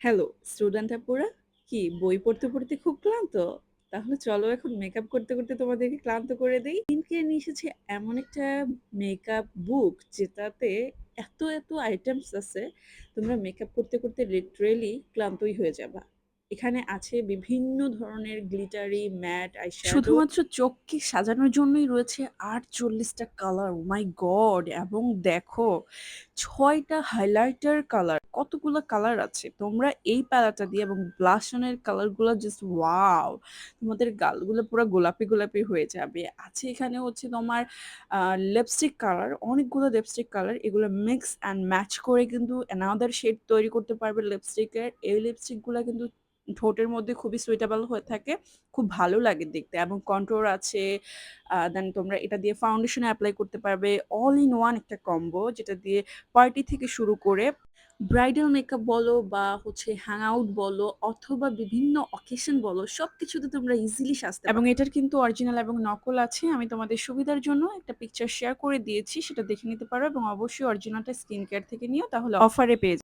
Hello student আপুরা, কি বই পড়তে খুব ক্লান্ত? তাহলে চলো এখন মেকআপ করতে তোমাদেরকে ক্লান্ত করে দেই। স্কিন কেয়ার নিয়ে এসেছে এমন একটা মেকআপ বুক যেটাতে এত আইটেমস আছে, তোমরা মেকআপ করতে লিটারেলি ক্লান্তই হয়ে যাবা। এখানে আছে বিভিন্ন ধরনের গ্লিটারি ম্যাট আইশ্যাডো। শুধুমাত্র চোখকে সাজানোর জন্যই রয়েছে ৪৮টা কালার। ও মাই গড! এবং দেখো ৬টা হাইলাইটার কালার, কতগুলা কালার আছে। তোমরা এই প্যালেটটা দিয়ে এবং ব্লাশ অন এর কালারগুলা জাস্ট ওয়াও! তোমাদের গালগুলো পুরা গোলাপি হয়ে যাবে। আছে এখানে হচ্ছে তোমার লিপস্টিক কালার, অনেকগুলো লিপস্টিক কালার। এগুলো মিক্স অ্যান্ড ম্যাচ করে কিন্তু অ্যানাদার শেড তৈরি করতে পারবে লিপস্টিকের। এই লিপস্টিকগুলা কিন্তু ঠোঁটের মধ্যে খুবই সুইটেবল হয়ে থাকে। খুব ভালো লাগে দেখতে এবং কন্ট্যুর আছে। দেন তোমরা এটা দিয়ে ফাউন্ডেশন এপ্লাই করতে পারবে। অল ইন ওয়ান একটা কম্বো, যেটা দিয়ে পার্টি থেকে শুরু করে ব্রাইডাল মেকআপ বলো বা হচ্ছে হ্যাং আউট বলো অথবা বিভিন্ন অকেশন বলো, সবকিছুতে তোমরা ইজিলি সাজতে পারো। এবং এটার কিন্তু অরিজিনাল এবং নকল আছে। আমি তোমাদের সুবিধার জন্য একটা পিকচার শেয়ার করে দিয়েছি, সেটা দেখে নিতে পারো এবং অবশ্যই অরিজিনালটা স্কিন কেয়ার থেকে নিও, তাহলে অফারে পেয়ে